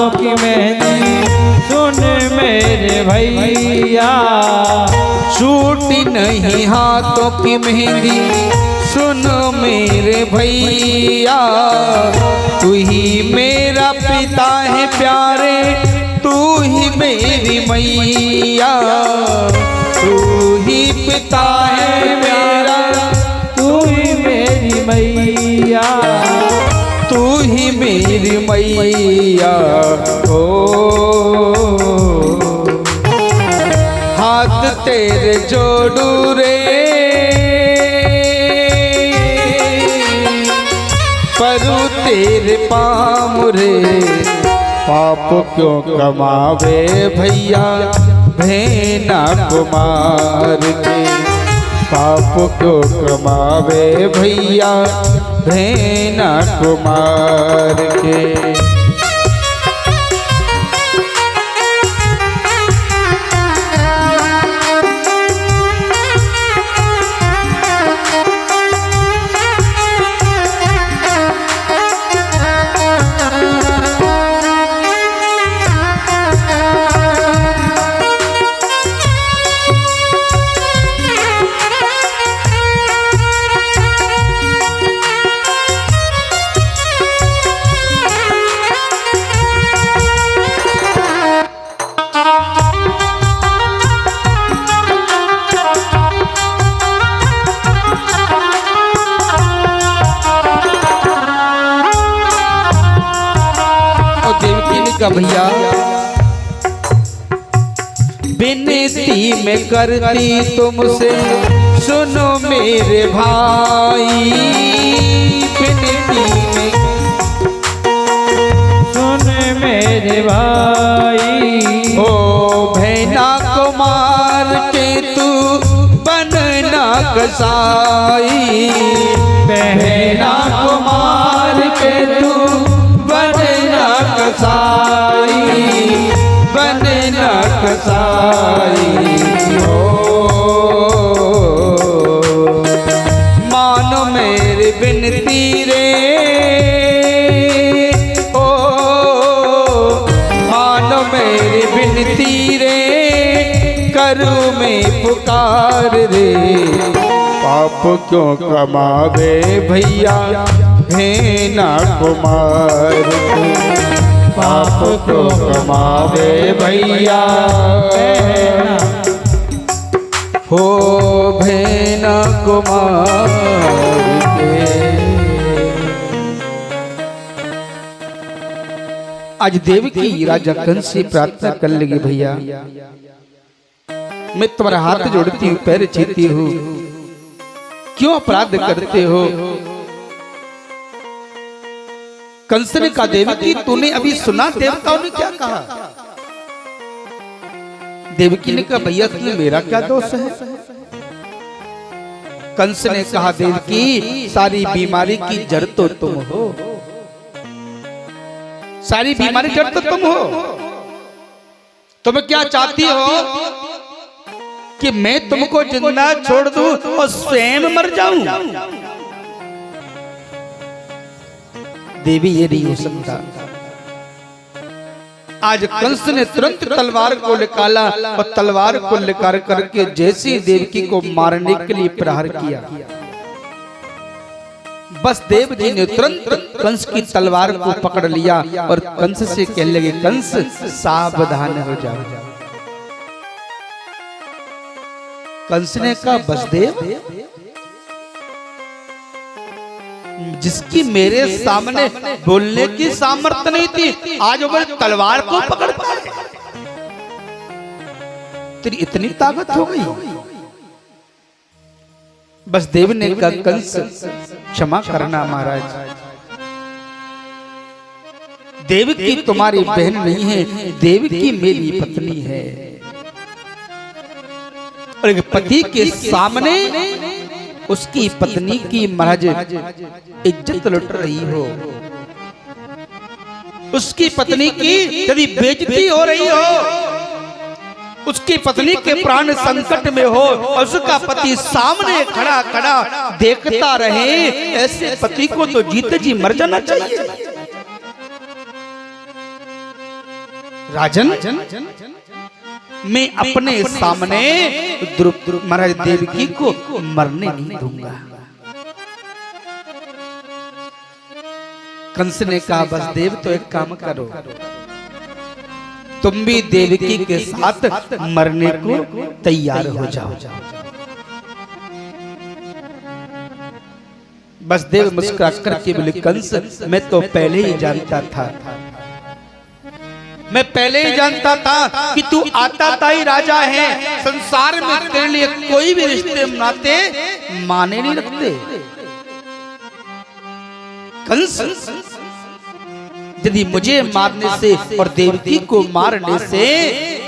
हाथों की मेहंदी सुन मेरे भैया। छूटी नहीं हाथों की मेहंदी सुन मेरे भैया। तू ही मेरा पिता है प्यारे, तू ही मेरी मैया। तू ही पिता है मेरा, तू ही मेरी मैया। तू ही मेरी मैया। ओ हाथ तेरे जोड़ू रे, परू तेरे पाँव रे। पाप क्यों कमावे भैया भेना कुमार के। पाप क्यों कमावे भैया भेना कुमार के। भैया विनती में करती तुमसे सुनो मेरे भाई। विनती में सुन मेरे भाई। ओ भेना कुमार के तू बनना कसाई। भेना कुमार के तू बनना कसाई। बनना कसाई। ओ मानो मेरी विनती रे। ओ मानो मेरी विनती रे, करूँ मैं पुकार रे। पाप क्यों कमावे भैया भेना कुमार के। पाप क्यों कमावे भैया हो भेना कुमार के। आज देवकी राजा कंस से प्रार्थना कर लगी भैया मैं तुम्हारा हाथ जोड़ती हूँ, पैर छीती हूँ, क्यों अपराध करते हो। कंस ने कहा देवकी तूने अभी सुना देवताओं ने क्या कहा। देवकी ने कहा भैया इसमें मेरा क्या दोष है। कंस ने कहा देवकी सारी बीमारी की जड़ तो तुम हो। सारी बीमारी जड़ तो तुम हो। तुम क्या चाहती हो कि मैं तुमको जिंदा छोड़ दूं और स्वयं मर जाऊं। देवी ये नहीं हो सकता। आज कंस ने तुरंत तलवार को निकाला और तलवार को निकाल करके जैसी देवकी को मारने के लिए प्रहार किया, बस देव जी ने तुरंत कंस की तलवार को पकड़ लिया और कंस से कहने लगे कंस सावधान हो जाओ। कंस ने कहा बसदेव जिसकी मेरे सामने बोलने की सामर्थ्य नहीं थी आज वो तलवार को पकड़ता है। तेरी इतनी ताकत हो गई। बसदेव ने कहा कंस क्षमा करना महाराज, देवकी तुम्हारी बहन नहीं है, देवकी मेरी पत्नी है। और एक पति के सामने उसकी पत्नी की महाराज इज्जत लुट रही हो, उसकी पत्नी की यदि बेइज्जती हो रही हो, उसकी पत्नी के प्राण संकट में हो और उसका पति सामने खड़ा खड़ा देखता रहे, ऐसे पति को तो जीते जी मर जाना चाहिए। राजन, मैं अपने सामने महाराज देवकी को मरने नहीं दूंगा। कंस ने कहा वसुदेव तो एक काम करो, तुम भी देवकी के साथ मरने को तैयार हो जाओ। वसुदेव मुस्कुरा करके बोले कंस मैं तो पहले ही जानता था, मैं पहले ही जानता था कि तू आताताई राजा है, संसार में तेरे लिए कोई भी रिश्ते नाते माने नहीं रखते। कंस यदि मुझे मारने से और देवकी को मारने से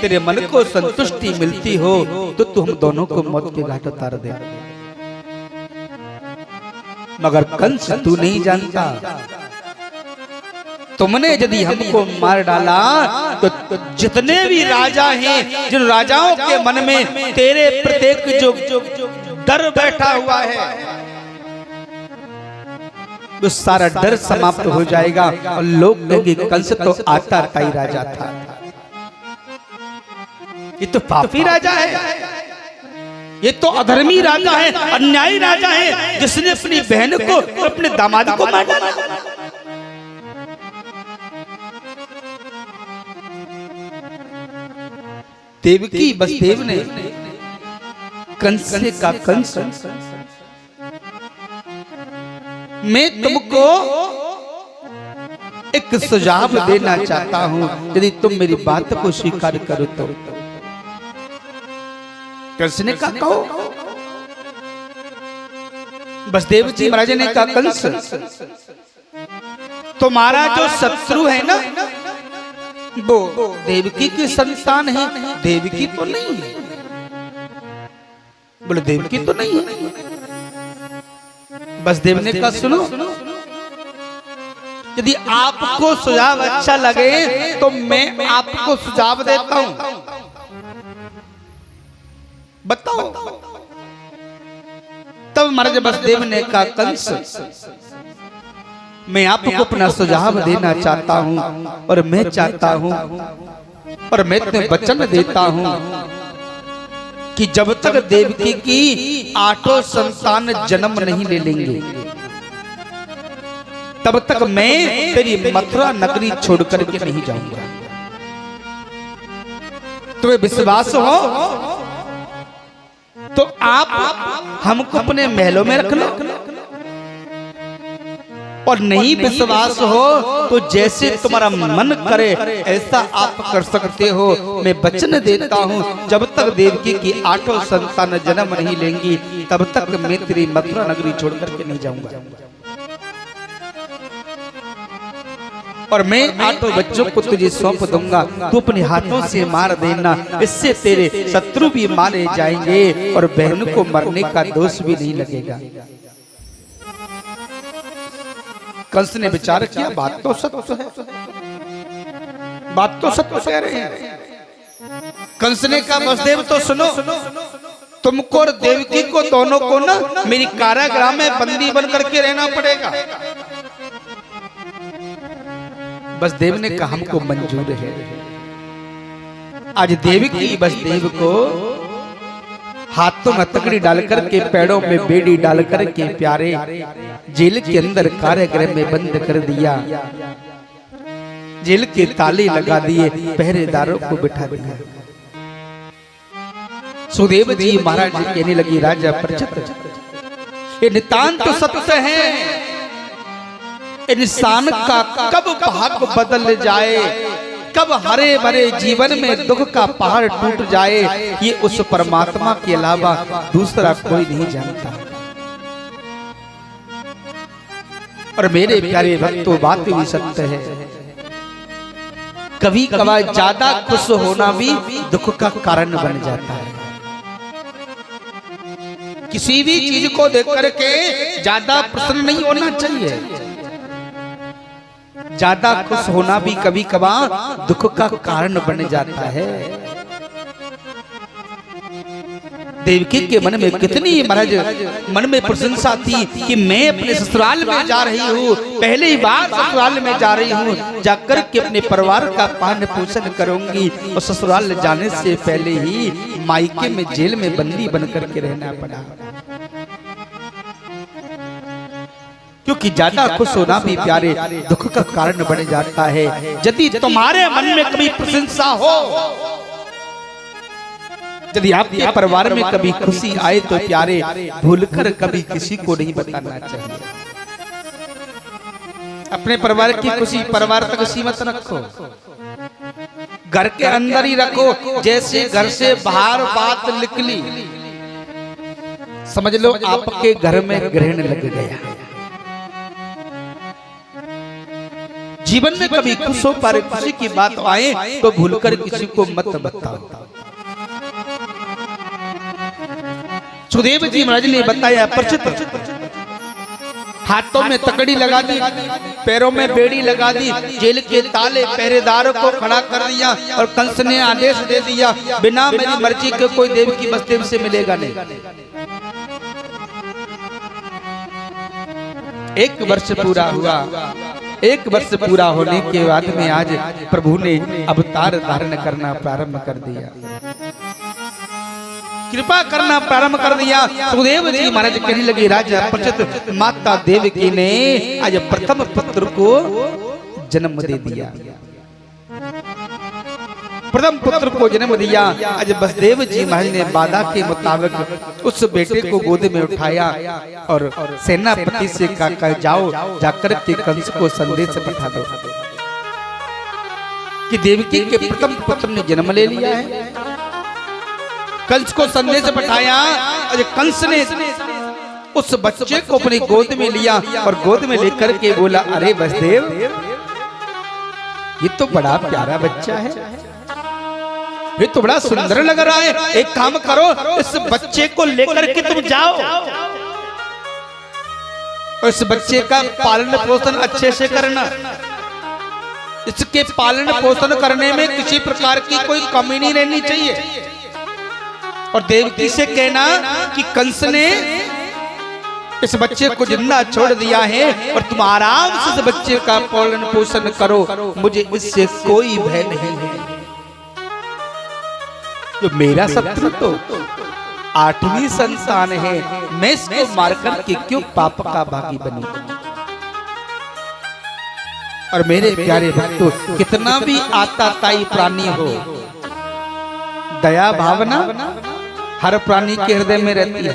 तेरे मन को संतुष्टि मिलती हो तो तू हम दोनों को मौत के घाट उतार दे, मगर कंस तू नहीं जानता, तुमने यदि हमको मार डाला तो जितने भी राजा हैं, जिन राजाओं के मन में तेरे प्रत्येक जो डर बैठा हुआ है तो सारा डर समाप्त हो जाएगा और लोग कहेंगे कंस तो आताताई राजा था, ये तो पापी राजा है, ये तो अधर्मी राजा है, अन्यायी राजा है, जिसने अपनी बहन को अपने दामाद को मार डाला। देवकी वसुदेव ने कंस से कहा कंस मैं तुमको एक सुझाव देना चाहता हूं, यदि तुम मेरी बात को स्वीकार करो तो। कंस ने कहा कहो। वसुदेव जी महाराज ने कहा कंस तुम्हारा जो शत्रु है ना वो देवकी की संतान है, देवकी तो नहीं है। बोले देवकी तो नहीं है। वसुदेव ने कहा सुनो, यदि आपको सुझाव अच्छा लगे तो मैं आपको सुझाव देता हूं, बताओ। तब महाराज वसुदेव ने कहा कंस मैं आपको अपना सुझाव देना चाहता हूं और मैं चाहता हूं और मैं तुम्हें वचन देता हूं कि जब तक देवकी की 8 संतान जन्म नहीं ले लेंगे तब तक मैं तेरी मथुरा नगरी छोड़ करके नहीं जाऊंगा। तुम्हें विश्वास हो तो आप हमको अपने महलों में रख लो, और नहीं विश्वास हो तो जैसे तुम्हारा मन करे ऐसा आप कर सकते हो। मैं वचन देता हूं जब तक देवकी की 8 संतान जन्म नहीं लेंगी तब तक मैं तेरी मथुरा नगरी छोड़ करके नहीं जाऊंगा, और मैं 8 बच्चों को तुझे सौंप दूंगा, तू अपने हाथों से मार देना, इससे तेरे शत्रु भी मारे जाएंगे और बहन को मरने का दोष भी नहीं लगेगा। कंस ने विचार किया बात तो सत्य है, बात तो सत्य कह रहे हैं। कंस ने कहा वसुदेव तो सुनो, तुमको और देवकी को दोनों को ना मेरी कारागृह में बंदी बन करके रहना पड़ेगा। वसुदेव ने कहा हमको मंजूर है। आज देवकी वसुदेव को हाथों में तकड़ी डालकर के पैरों में बेड़ी डालकर के प्यारे जेल के अंदर कारागृह में बंद कर दिया, जेल के ताले लगा दिए, पहरेदारों को बिठा दिया। सुदेव जी महाराज कहने लगी राजा परीक्षित ये नितांत सत्य है, इंसान का कब भाग्य बदल जाए, कब हरे भरे जीवन में दुख का पहाड़ टूट जाए, ये उस परमात्मा के अलावा दूसरा कोई नहीं जानता। और मेरे प्यारे भक्तों बात भी सत्य है, कभी कभार ज्यादा खुश होना भी दुख का कारण बन जाता है। किसी भी चीज को देख करके ज्यादा प्रसन्न नहीं होना चाहिए, ज्यादा खुश होना भी कभी कभार दुख का कारण बन जाता है। देवकी के मन में कितनी महाराज मन में प्रशंसा थी कि मैं अपने ससुराल में जा रही हूँ, पहली बार ससुराल में जा रही हूँ, जाकर के अपने परिवार का पालन पोषण करूंगी। और ससुराल जाने से पहले ही मायके में जेल में बंदी बन करके रहना पड़ा, क्योंकि ज्यादा खुश होना भी प्यारे दुख का कारण बन जाता है। यदि तुम्हारे मन में कभी प्रशंसा हो, यदि आपके परिवार में कभी खुशी आए तो प्यारे भूलकर कभी किसी को नहीं बताना चाहिए। अपने परिवार की खुशी परिवार तक सीमित रखो, घर के अंदर ही रखो। जैसे घर से बाहर बात निकली, समझ लो आपके घर में ग्रहण लग गया। जीवन में कभी खुश हो पर खुशी की बात आए तो भूलकर किसी को मत बताओ। सुखदेव जी महाराज ने बताया, परिचित हाथों में तकड़ी लगा दी, पैरों में बेड़ी लगा दी, जेल के ताले पहरेदारों को खड़ा कर दिया और कंस ने आदेश दे दिया, बिना मेरी मर्जी के कोई देव की बस्ती से मिलेगा नहीं। 1 वर्ष पूरा हुआ। 1 वर्ष पूरा होने के बाद में आज प्रभु ने अवतार धारण करना प्रारंभ कर दिया, कृपा करना प्रारंभ कर दिया। सुखदेव जी महाराज कहने लगे, राजा परिचित माता देवकी ने आज प्रथम पुत्र को जन्म दे दिया, प्रथम पुत्र को जन्म दिया। आज वसुदेव जी महाराज ने वादा के मुताबिक उस बेटे को गोद में उठाया और सेनापति से कहा, जाओ जाकर के कंस को संदेश पठा दो कि देवकी के प्रथम पुत्र ने जन्म ले लिया है। कंस को संदेश पठाया और कंस ने उस बच्चे को अपनी गोद में लिया और गोद में लेकर के बोला, अरे वसुदेव, ये तो बड़ा प्यारा बच्चा है, ये तो बड़ा सुंदर लग रहा है। एक काम करो, इस बच्चे को लेकर के तुम जाओ और इस बच्चे का पालन पोषण अच्छे से करना। इसके पालन पोषण करने में किसी प्रकार की कोई कमी नहीं रहनी चाहिए। और देवकी से कहना कि कंस ने इस बच्चे को जिंदा छोड़ दिया है और तुम आराम से इस बच्चे का पालन पोषण करो, मुझे इससे कोई भय नहीं है। तो मेरा शत्रु तो 8वीं संतान है, मैं इसको मारकर के क्यों पाप का भागी बनी। और मेरे प्यारे भक्तों, कितना भी आताताई प्राणी हो, दया भावना हर प्राणी के हृदय में रहती है।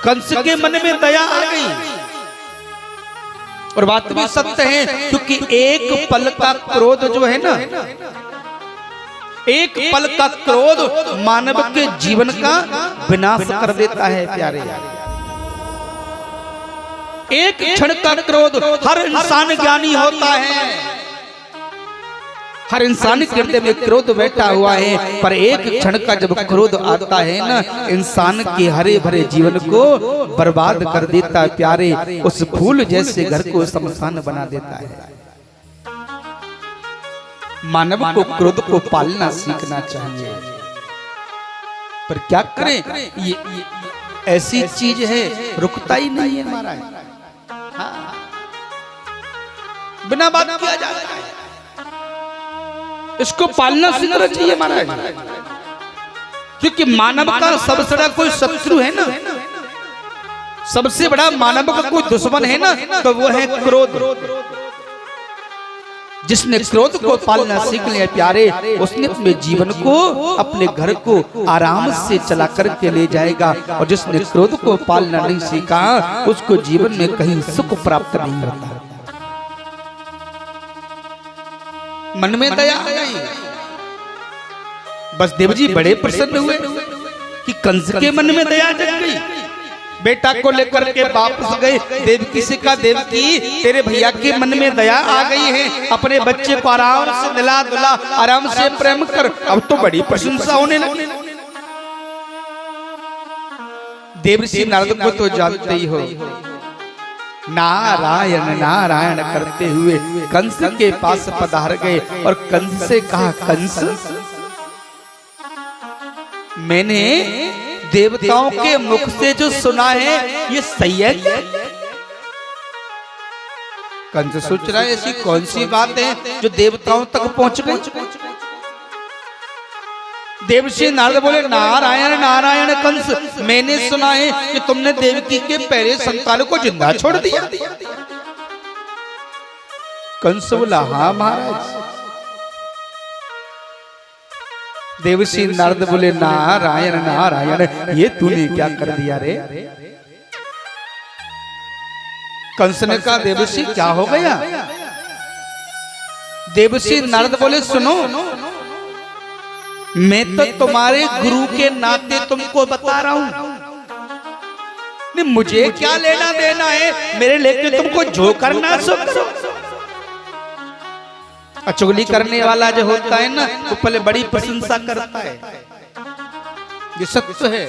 कंस के मन में दया आ गई और बात भी सत्य है, क्योंकि एक पल का क्रोध जो है ना, एक पल का क्रोध मानव के जीवन का विनाश कर देता है प्यारे। एक क्षण का क्रोध, हर इंसान ज्ञानी होता है, हर इंसान के हृदय में क्रोध बैठा हुआ है, पर एक क्षण का जब क्रोध आता है ना, इंसान के हरे भरे जीवन को बर्बाद कर देता है प्यारे। उस फूल जैसे घर को शमशान बना देता है। मानव को क्रोध को पालना सीखना चाहिए, पर क्या करें, ये ऐसी चीज है रुकता ही नहीं है महाराज। हाँ, बिना बात किया जाता है, इसको पालना सीखना चाहिए महाराज। क्योंकि मानव का सबसे बड़ा कोई शत्रु है ना, सबसे बड़ा मानव का कोई दुश्मन है ना, तो वो है क्रोध। जिसने क्रोध को पालना सीख लिया प्यारे, उसने अपने जीवन को, अपने घर को आराम से चला करके ले जाएगा। और जिसने क्रोध को पालना नहीं सीखा, उसको जीवन में कहीं सुख प्राप्त नहीं होता। मन में दया आ गई। वसुदेव जी बड़े प्रसन्न हुए कि कंस के मन में दया जग गई। बेटा को लेकर के वापस गए। देवकी से कहा, देवकी तेरे भैया के मन में दया आ गई है, अपने बच्चे को आराम से दिला दुला, आराम से प्रेम कर। अब तो बड़ी प्रशंसा होने लगी। देवर्षि नारद को तो जानते ही हो, नारायण नारायण करते हुए कंस के पास पधार गए और कंस से कहा, कंस मैंने देवताओं के मुख से जो सुना है ये सही है क्या? कंस सोच रहा है ऐसी कौन सी बात है जो देवताओं तक पहुंच गई। देवश्री नारद बोले नारायण नारायण कंस, मैंने सुना है कि तुमने देवकी के पहले संतान को जिंदा छोड़ दिया। कंस बोला हाँ महाराज। देवश्री नारद बोले नारायण नारायण, ये तूने क्या कर दिया रे? कंस ने कहा देवश्री क्या हो गया? देवश्री नारद बोले सुनो, मैं तो तुम्हारे गुरु के नाते तुमको बता रहा हूं, नहीं मुझे क्या लेना देना है, मेरे लेके तुमको जो करना सो करो। चुगली करने वाला जो होता है ना वो पहले बड़ी प्रशंसा करता है, ये सत्य है।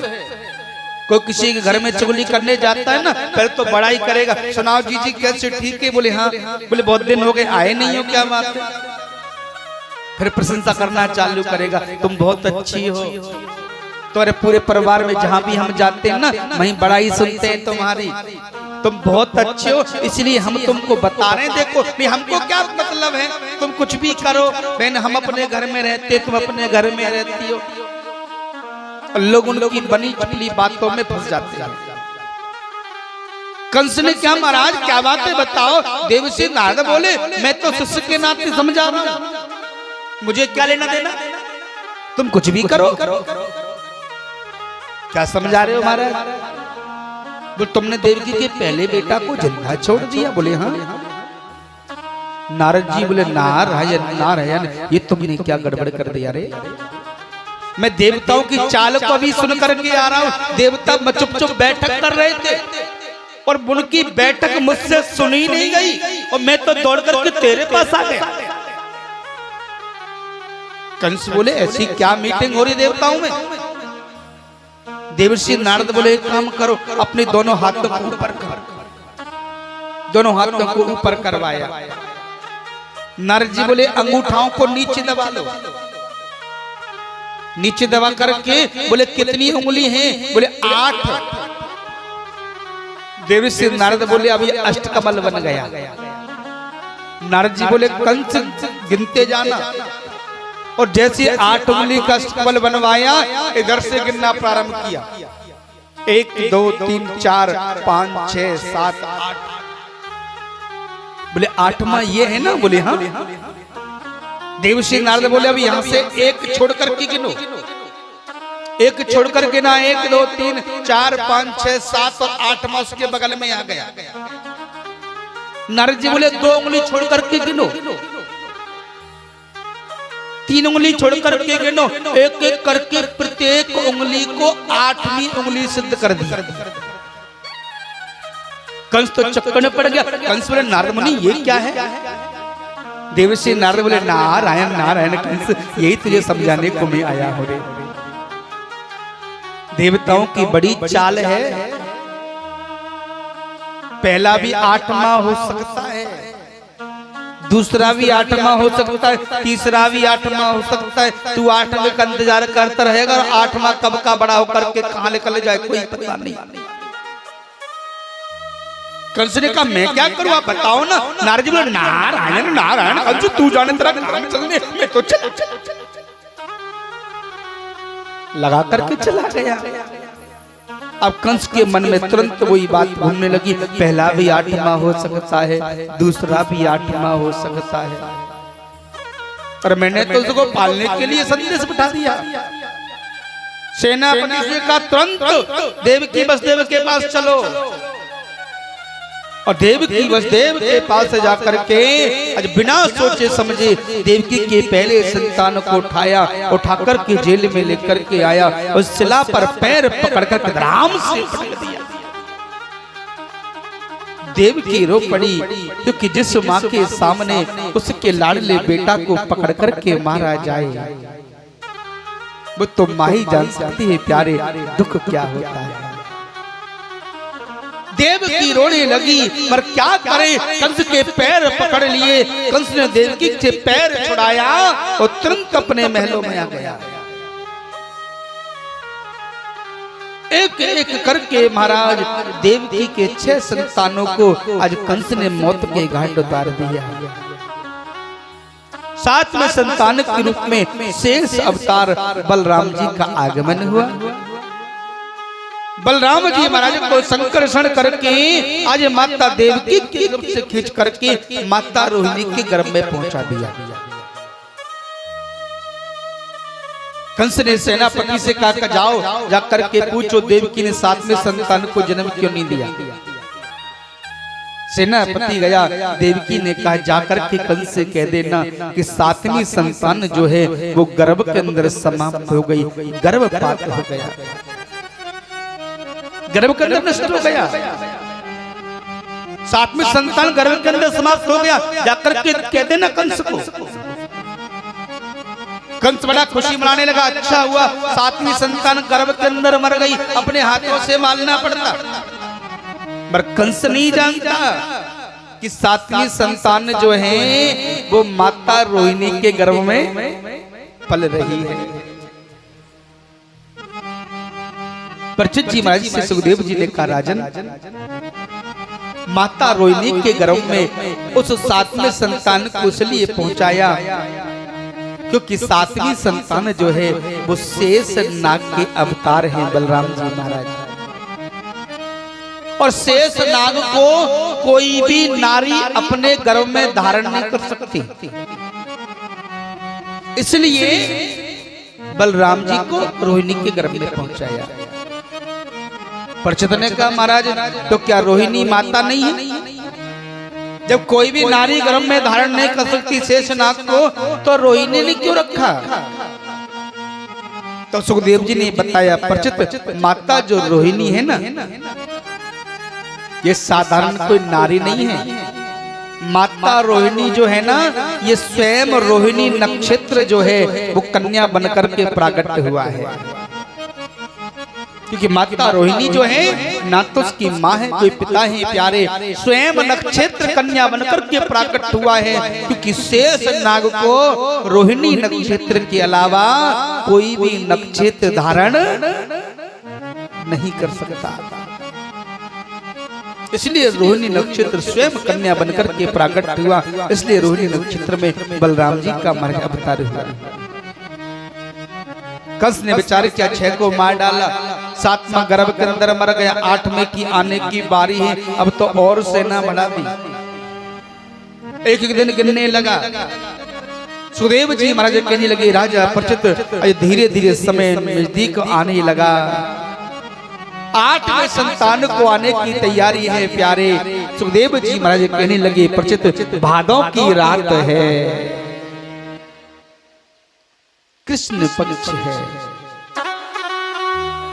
कोई किसी के घर में चुगली करने जाता है ना पहले तो बड़ाई करेगा, सुनाओ जी कैसे, ठीक है? बोले हाँ। बोले बहुत दिन हो गए आए नहीं हो, क्या बात है? फिर प्रशंसा करना चालू करेगा, तुम बहुत अच्छी हो। तो अरे पूरे परिवार में जहां भी हम जाते हैं ना वहीं बड़ाई सुनते हैं तुम्हारी, तुम बहुत अच्छे हो इसलिए हम तुमको बता रहे हैं। देखो नहीं हमको क्या मतलब है, तुम कुछ भी करो बहन, हम अपने घर में रहते, तुम अपने घर में रहती हो। लोग उनकी बनी चुगली बातों में फंस जाते हैं। कंस ने क्या महाराज क्या बात है बताओ? देवश्री नारद बोले मैं तो शिष्य के नाते समझा रहा हूं, मुझे क्या लेना देना, तुम कुछ भी करो। क्या समझा रहे हो महाराज? बोले तुमने देवकी के पहले बेटा को जिंदा छोड़ दिया। बोले हाँ। नारद जी बोले नारायण नारायण, ये तुमने क्या गड़बड़ कर दिया रे? मैं देवताओं की चाल को भी सुन करके आ रहा हूं। देवता चुप चुप बैठक कर रहे थे और उनकी बैठक मुझसे सुनी नहीं गई और मैं तो दौड़ करके तेरे पास आ गया। कंस बोले ऐसी क्या मीटिंग हो रही देवताओं में? देवश्री नारद बोले एक काम करो, अपने दोनों हाथों को ऊपर करो। दोनों हाथों को ऊपर करवाया। नारद जी बोले अंगूठाओं को नीचे दबा लो। नीचे दबा करके बोले कितनी उंगली हैं? बोले 8। देवश्री नारद बोले अब ये अष्टकमल बन गया। नारद जी बोले कंस गिनते जाना, और जैसे 8 उंगली का अष्टकमल बनवाया इधर से गिनना प्रारंभ किया। 1 2 3 4 5 6 7 8। बोले 8वां ये है ना? बोले हाँ। देवश्री नारद बोले अब यहां से 1 छोड़ करके गिनो। 1 छोड़ कर गिना, 1 2 3 4 5 6 7 और 8वां उसके बगल में आ गया। नारद जी बोले 2 उंगली छोड़ करके गिनो। 3 उंगली छोड़ करके गिनो। एक एक करके प्रत्येक उंगली को 8वीं उंगली सिद्ध कर दी। कंस तो चक्कर में पड़ गया। कंस बोले नारद मुनि ये क्या है? देवश्री नारद बोले नारायण नारायण कंस, यही तुझे समझाने को मैं आया हूं रे। देवताओं की बड़ी चाल है, पहला भी 8वां हो सकता है, दूसरा भी 8वां हो सकता है, तीसरा भी 8वां हो सकता है। तू 8वें का इंतजार करता रहेगा और 8वां कब का बड़ा होकर के कहां निकल जाए कोई पता नहीं। कंस ने कहा मैं क्या करूं आप बताओ ना। नारद जी बोले नारायण नारायण कंस तू जाने तेरा काम चलने, मैं तो लगा करके चला गया। अब कंस के मन में तुरंत वही बात घूमने लगी, पहला भी 8वां हो सकता है, दूसरा भी 8वां हो सकता है। और मैंने तो उसको पालने के लिए संदेश बिठा दिया। सेनापति से कहा तुरंत देवकी वसुदेव के पास चलो, और देवकी वसुदेव के पास से जाकर के आज बिना सोचे समझे देवकी के पहले संतान को उठाया, उठाकर के जेल में लेकर के आया, उस शिला पर पैर पकड़कर राम से पटक दिया। देवकी रो पड़ी क्योंकि जिस माँ के सामने उसके लाडले बेटा को पकड़ करके मारा जाए वो तो माँ ही जान सकती है प्यारे दुख क्या होता है। देवकी रोने लगी पर क्या करे, कंस के पैर पकड़ लिए। कंस ने देवकी से पैर छुड़ाया और तुरंत अपने महलों में आ गया। एक एक करके महाराज देवकी के 6 संतानों को आज कंस ने मौत के घाट उतार दिया। 7वें संतान के रूप में शेष अवतार बलराम जी का आगमन हुआ। बलराम जी महाराज को संकर्षण करके आज माता देवकी के गर्भ से खींच करके माता रोहिणी के गर्भ में पहुंचा दिया। कंस ने सेनापति से कहा जाओ जाकर के पूछो देवकी ने 7वें संतान को जन्म क्यों नहीं दिया। सेनापति गया, देवकी ने कहा जाकर के कंस से कह देना कि 7वीं संतान जो है वो गर्भ के अंदर समाप्त हो गई, गर्भपात हो गया, गर्भ के अंदर नष्ट हो गया। 7वीं संतान गर्भ के अंदर समाप्त हो गया, जाकर के कह देना कंस को। कंस बड़ा खुशी मनाने लगा, अच्छा हुआ 7वीं संतान गर्भ के अंदर मर गई, अपने हाथों से मारना पड़ता। पर कंस नहीं जानता कि 7वीं संतान जो है वो माता रोहिणी के गर्भ में पल रही है। परीक्षित जी महाराज से सुखदेव जी ने कहा, राजन माता रोहिणी के गर्भ में उस 7वें संतान को इसलिए पहुंचाया क्योंकि 7वीं संतान जो है वो शेष नाग के अवतार हैं बलराम जी महाराज। और शेष नाग को कोई भी नारी अपने गर्भ में धारण नहीं कर सकती, इसलिए बलराम जी को रोहिणी के गर्भ में पहुंचाया। परीक्षित ने कहा, महाराज तो क्या रोहिणी माता नहीं है? जब कोई भी नारी गर्भ में धारण नहीं कर सकती शेष नाग को, तो रोहिणी ने क्यों रखा? तो सुखदेव जी ने बताया, परीक्षित माता जो रोहिणी है ना, ये साधारण कोई नारी नहीं है। माता रोहिणी जो है ना, ये स्वयं रोहिणी नक्षत्र जो है वो कन्या बनकर के प्राकट हुआ है। क्योंकि माता रोहिणी जो है ना तो उसकी माँ है, कोई पिता है प्यारे, स्वयं नक्षत्र कन्या बनकर के प्राकट हुआ है। क्योंकि शेष नाग को रोहिणी नक्षत्र के अलावा कोई भी नक्षत्र धारण नहीं कर सकता, इसलिए रोहिणी नक्षत्र स्वयं कन्या बनकर के प्राकट हुआ। इसलिए रोहिणी नक्षत्र में बलराम जी का मर्ग अवतार हुआ। कंस ने विचार किया, 6 को मार डाला, 7वां गर्भ के अंदर मर गया, 8वें की आने की बारी है, अब तो और सेना बढ़ा दी। एक एक दिन गिनने लगा। सुखदेव जी महाराज कहने लगे, राजा परीक्षित धीरे धीरे समय नजदीक आने लगा, 8वें संतान को आने की तैयारी है प्यारे। सुखदेव जी महाराज कहने लगे, परीक्षित भादों की रात है, कृष्ण पक्ष है,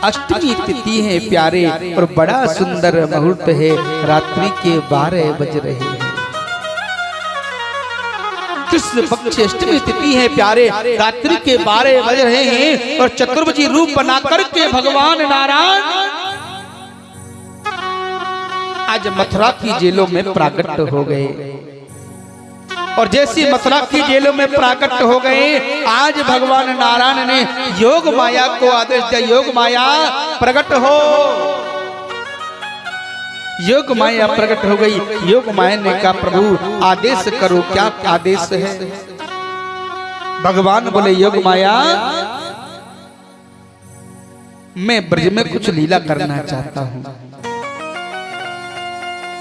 अष्टमी तिथि है प्यारे, और बड़ा सुंदर मुहूर्त है, रात्रि के 12 बज रहे हैं। कृष्ण पक्ष अष्टमी तिथि है प्यारे, रात्रि के 12 बज रहे हैं, और चतुर्भुजी रूप बना करके भगवान नारायण आज मथुरा की जेलों में प्राकट हो गए। और जैसी मथुरा की जेलों में प्राकट हो गए, आज भगवान नारायण ने योग माया को आदेश दिया, योग माया प्रकट हो। योग माया प्रकट हो गई। योग माया ने कहा, प्रभु आदेश करो, क्या आदेश है? भगवान बोले, योग माया मैं ब्रज में कुछ लीला करना चाहता हूं।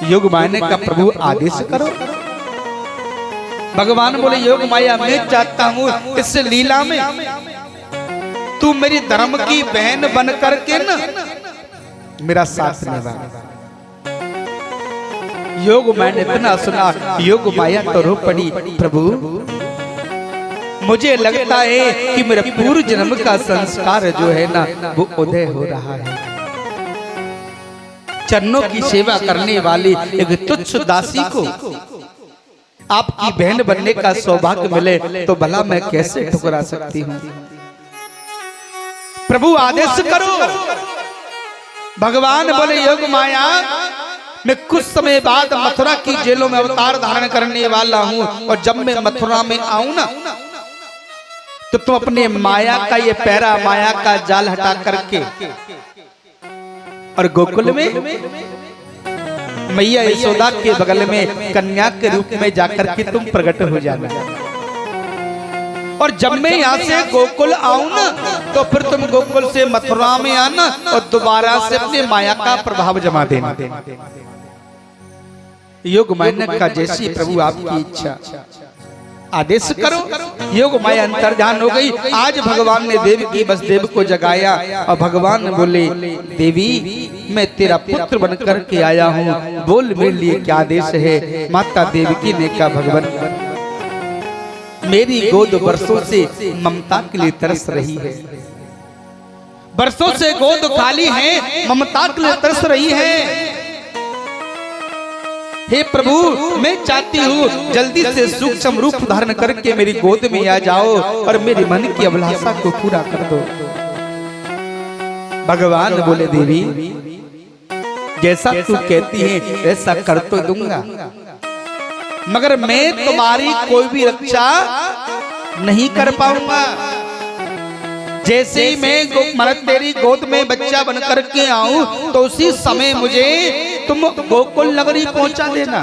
योग माया ने कहा, प्रभु आदेश करो। भगवान बोले, योग माया मैं चाहता हूं इस लीला में तू मेरी धर्म की बहन बन करके ना मेरा साथ निभा। योग माया ने इतना सुना, योग माया तो रो पड़ी, प्रभु मुझे लगता है कि मेरे पूर्व जन्म का संस्कार जो है ना वो उदय हो रहा है। चरणों की सेवा करने वाली एक तुच्छ दासी को आपकी बहन बनने का सौभाग्य मिले तो भला मैं कैसे ठुकरा सकती हूँ? प्रभु आदेश करो। भगवान बोले, योग माया मैं कुछ समय बाद मथुरा की जेलों में अवतार धारण करने वाला हूँ, और जब मैं मथुरा में आऊं ना तो तुम अपने माया का ये पैरा, माया का जाल हटा करके और गोकुल में मैया यशोदा के बगल में कन्या के रूप में जाकर के तुम प्रकट हो जाना। और जब मैं यहाँ से गोकुल आऊं ना तो फिर तुम गोकुल से मथुरा में आना और दोबारा से अपने माया का प्रभाव जमा देना। योग माया का जैसी प्रभु आपकी इच्छा, आदेश करो। योग माया अंतर्धान हो गई। आज भगवान ने देव की वसुदेव को जगाया और भगवान बोले, देवी मैं तेरा पुत्र बन करके आया हूँ, बोल मेरे लिए क्या आदेश है। माता देवकी ने कहा, भगवान मेरी गोद बरसों से ममता के लिए तरस रही है, बरसों से गोद खाली है, ममता के लिए तरस रही है। हे प्रभु मैं चाहती हूँ जल्दी से सूक्ष्म रूप धारण करके मेरी गोद में आ जाओ और मेरे मन की अभिलाषा को पूरा कर दो। भगवान बोले, देवी जैसा तू कहती है ऐसा कर तो दूंगा, मगर मैं तुम्हारी कोई भी रक्षा नहीं कर पाऊंगा। जैसे ही मैं तेरी गोद में बच्चा बन करके आऊं तो उसी समय मुझे तुम गोकुल नगरी पहुंचा देना।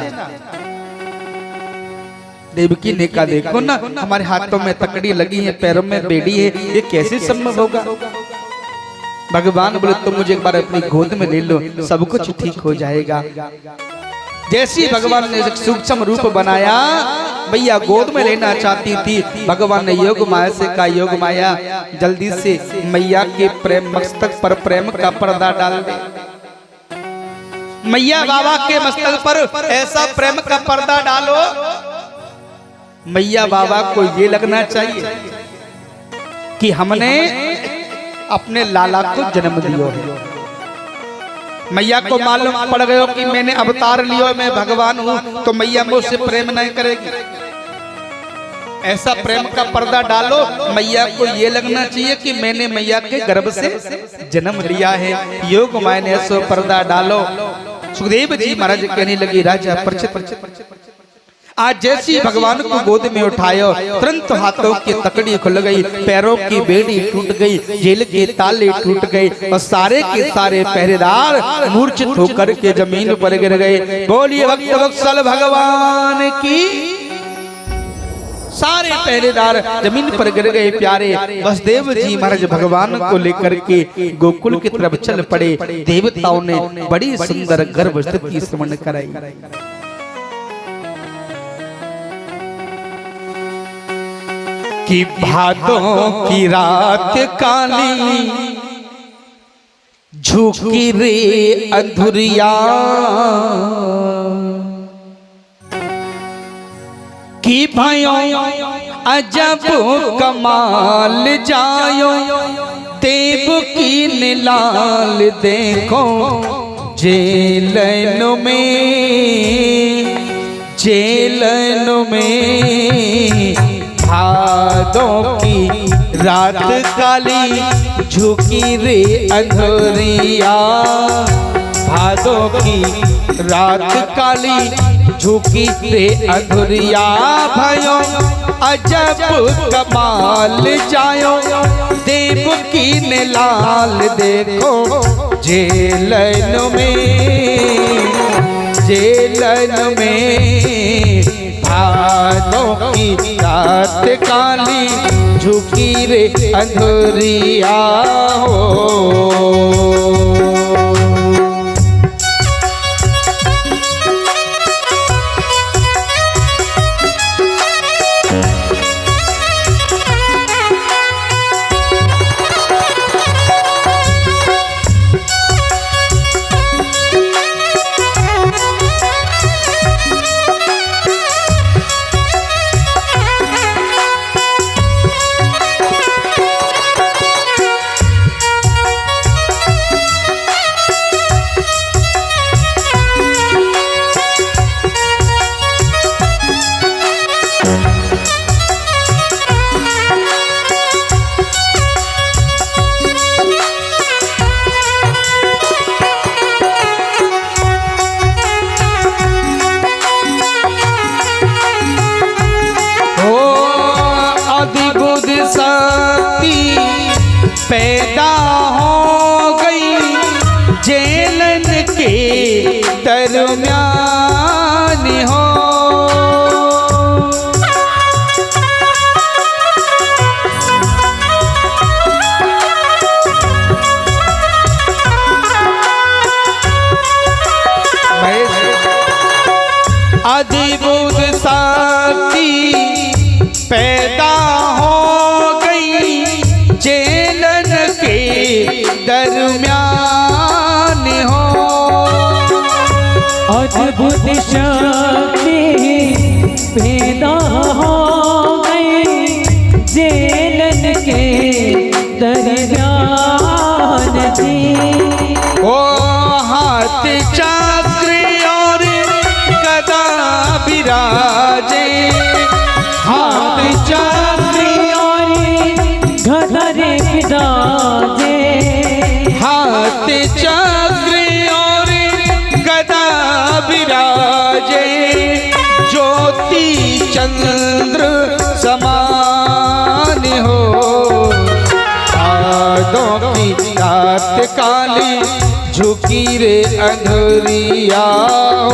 देवकी ने कहा, देखो ना हमारे हाथों में तकड़ी लगी है, पैरों में बेड़ी है, ये कैसे संभव होगा। भगवान बोले, तुम मुझे एक बार अपनी गोद में ले लो, सब कुछ ठीक हो जाएगा। जैसी भगवान ने सूक्ष्म रूप बनाया, भैया गोद में लेना चाहती थी। भगवान ने योग माया से कहा, योग माया जल्दी से मैया के प्रेम मस्तक पर प्रेम का पर्दा डाल दे। मैया बाबा के मस्तक पर ऐसा प्रेम का पर्दा डालो, मैया बाबा को ये लगना चाहिए कि हमने अपने लाला को जन्म दिया है। मैया को मालूम पड़ गया कि मैंने अवतार लिया, मैं भगवान हूं, तो मैया मुझसे प्रेम नहीं करेगी। ऐसा प्रेम का पर्दा डालो, मैया को ये लगना चाहिए कि मैंने मैया के गर्भ से जन्म लिया है। योग माया ने ऐसा पर्दा डालो। सुखदेव जी महाराज कहने लगी, राजा परीक्षित आज जैसी भगवान को गोद में उठायो, तुरंत हाथों की तकड़ी खुल गई, पैरों की बेड़ी टूट गई, जेल के ताले टूट गए और सारे के सारे पहरेदार मूर्छित होकर के जमीन पर गिर गए। बोलिए भक्त वत्सल भगवान की। सारे पहरेदार जमीन पर गिर गए। प्यारे वसुदेव जी महाराज भगवान को लेकर के गोकुल की तरफ चल पड़े। देवताओं ने बड़ी सुंदर गर्भ स्थिति स्मरण कराई। कि भादों की रात काली झुकी रे अधुरिया, कि भाइयों अजब कमाल जायो, देव की निलाल देखो जेलन में भादों की रात काली झुकी रे अंधेरिया, भादों की रात काली झुकी रे अंधेरिया। भयो अजब कमाल जायो, देव की निलाल देखो जेलन में भादों की रात काली झुकी रे अंधेरिया हो। अद्भुत शक्ति पैदा हो गई जेलन के दरमियान जी। ओ हाथ चक्र और गदा विराजे, हाथ चक्र और गदा विराजे, हाथ चक्र और गदा विराजे, ज्योति चंद्र समान हो, हाथों की रात काली झुकी रे अंधुरिया हो।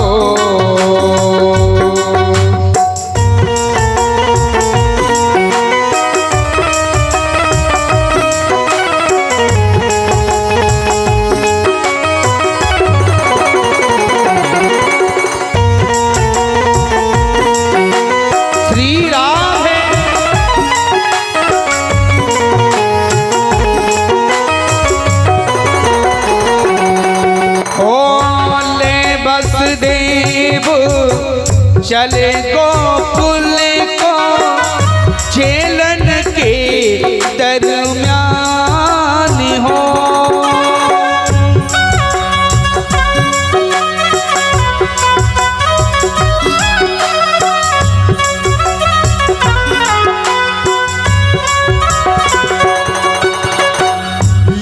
चले गोकुल को झेलन के दरमियान हो,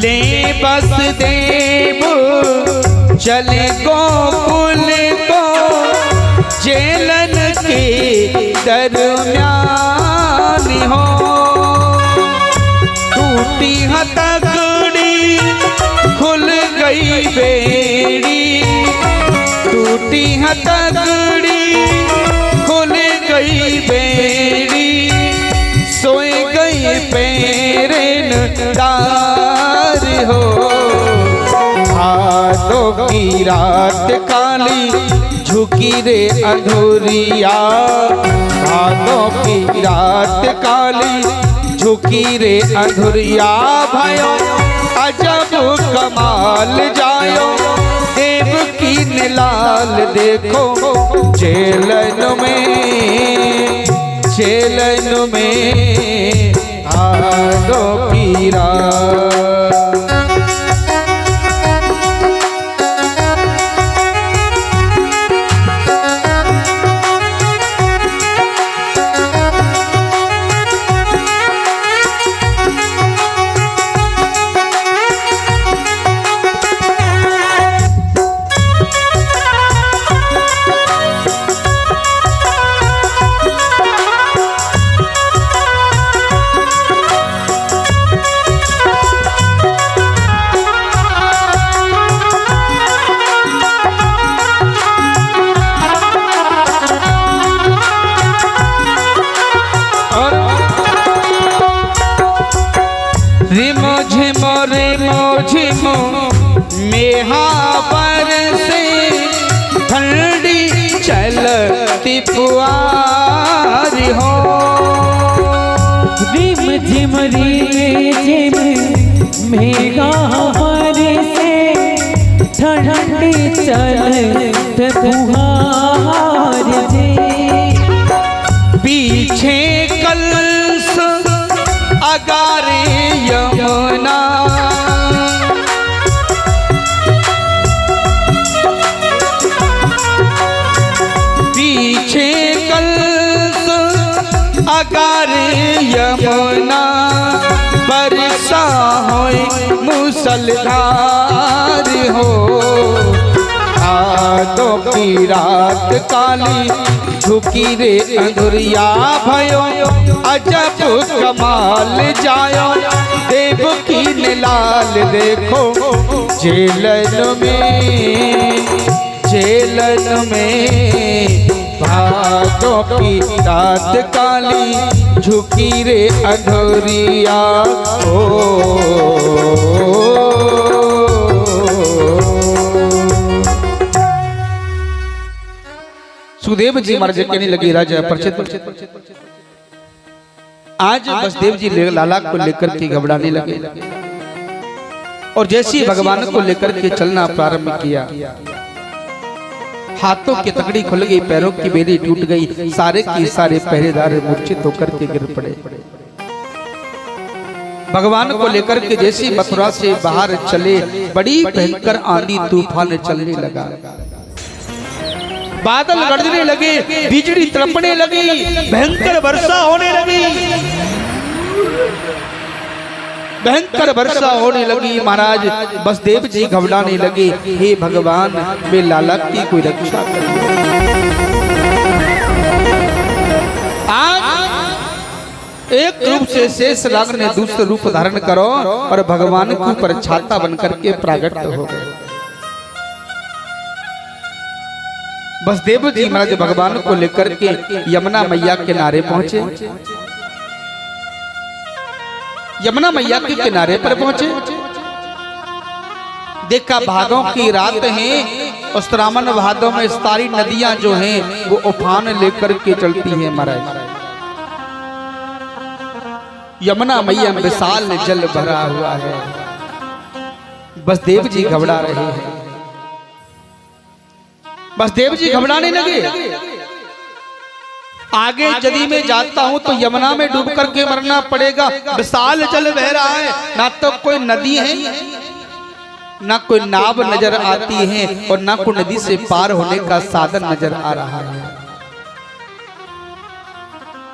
ले बसदेव चले गोकुल को जेलन के दरमियान हो, टूटी हथकड़ी खुल गई बेड़ी, टूटी हथकड़ी खुल गई बेड़ी, सोए गई पैरन दार हो, हाथों की रात काली झुकी रे अंधुरिया, हाथों की रात काली झुकी रे अंधुरिया, भयो अजब कमाल जायो देव की लाल देखो, जेलन में हाथों की रात। रिमो झिमो मेहावर से ठंडी चलती पुआर हो, रिम झिम मेहावर से ठंडी चलती पुआर जी। पीछे कलश अगारे यमुना, पीछे कलश अगारे यमुना, बरसा होए मूसलधार हो, हाथों की रात काली झुकी रे अंधुरिया, भयो अजब कमाल जायो देव की लाल देखो, जेलन में भादों की रात काली झुकी रे अंधुरिया हो। सुदेव जी महाराज कहने लगे राजा परिचित, आज बसदेव जी लाला को लेकर के घबराने लगे और जैसे भगवान को लेकर के चलना प्रारंभ किया हाथों की तकड़ी खुल गई, पैरों की बेड़ी टूट गई, सारे के सारे पहरेदार मूर्छित होकर के गिर पड़े। भगवान को लेकर के जैसी मथुरा से बाहर चले, बड़ी भयंकर आंधी तूफान चलने लगा, बादल गरजने लगे, बिजली तड़पने लगी, भयंकर वर्षा होने लगी, भयंकर वर्षा होने लगी। महाराज बसदेव जी घबराने लगे, हे भगवान वे लाला की कोई रक्षा करिए। आज एक रूप से शेष नाग ने दूसरा रूप धारण करो और भगवान के ऊपर छाता बनकर के प्रागट हो गए। बसदेव जी महाराज भगवान को लेकर के यमुना मैया के किनारे पहुंचे। यमुना मैया के किनारे पर पहुंचे, देखा भादों की रात है, उस श्रावण भादों में सारी नदियां जो हैं वो उफान लेकर के चलती हैं। महाराज यमुना मैया में विशाल जल भरा हुआ है। बसदेव जी घबरा रहे हैं, बसदेव जी घबराने लगे। आगे यदि मैं जाता हूं तो यमुना में डूब करके मरना पड़ेगा, विशाल जल बह रहा है, ना तो कोई नदी है, ना कोई नाव नजर आती है, और ना कोई नदी से पार होने का साधन नजर आ रहा है।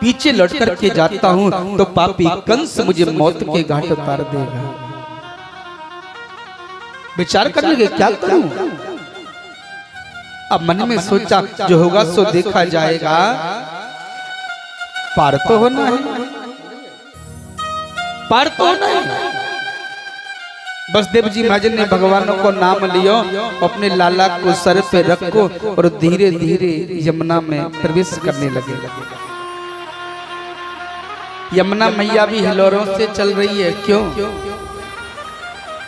पीछे लौट करके जाता हूं तो पापी कंस मुझे मौत के घाट उतार देगा। विचार करने लगे क्या करूं। अब मन में सोचा जो होगा सो देखा जाएगा, पार तो होना है, पार तो होना है। बसदेव जी महाराज ने भगवान को नाम लियो, अपने लाला को सर पे रखो और धीरे धीरे यमुना में प्रवेश करने लगे। यमुना मैया भी हिलोरों से चल रही है, क्यों?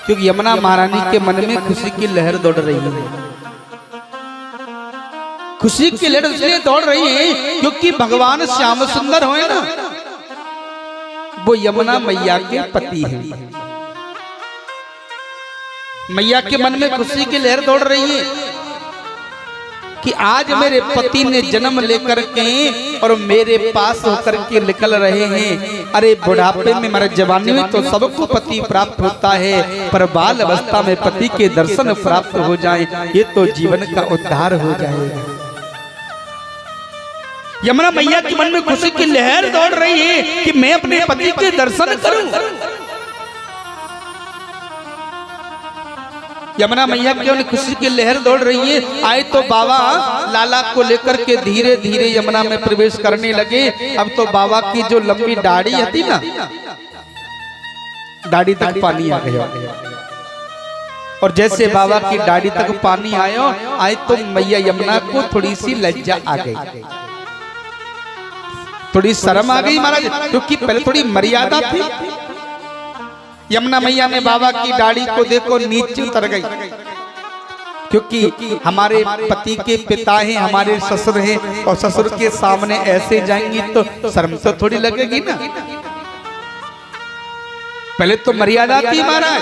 क्योंकि यमुना महारानी के मन में खुशी की लहर दौड़ रही है। खुशी की लहर इसलिए दौड़ रही है क्योंकि भगवान श्याम सुंदर होए ना, वो यमुना मैया के पति हैं। मैया के मन में खुशी की लहर दौड़ रही है कि आज मेरे पति ने जन्म लेकर के और मेरे पास होकर के निकल रहे हैं। अरे बुढ़ापे में मेरे जवानी में तो सबको पति प्राप्त होता है, पर बाल अवस्था में पति के दर्शन प्राप्त हो जाए, ये तो जीवन का उद्धार हो जाएगा। यमुना मैया के मन में खुशी की लहर दौड़ रही है कि मैं अपने पति के दर्शन करूं। यमुना मैया की खुशी की लहर दौड़ रही है। आए तो बाबा लाला को लेकर के धीरे धीरे यमुना में प्रवेश करने लगे। अब तो बाबा की जो लंबी दाढ़ी थी ना, दाढ़ी तक पानी आ गया, और जैसे बाबा की दाढ़ी तक पानी आए तो मैया यमुना को थोड़ी सी लज्जा आ गई, थोड़ी शर्म आ गई महाराज, क्योंकि पहले थोड़ी मर्यादा थी। यमुना मैया ने बाबा की दाढ़ी को देखो नीचे उतर गई, क्योंकि हमारे पति के पिता हैं, हमारे ससुर हैं, और ससुर के सामने ऐसे जाएंगी तो शर्म तो थोड़ी लगेगी ना। पहले तो मर्यादा थी महाराज,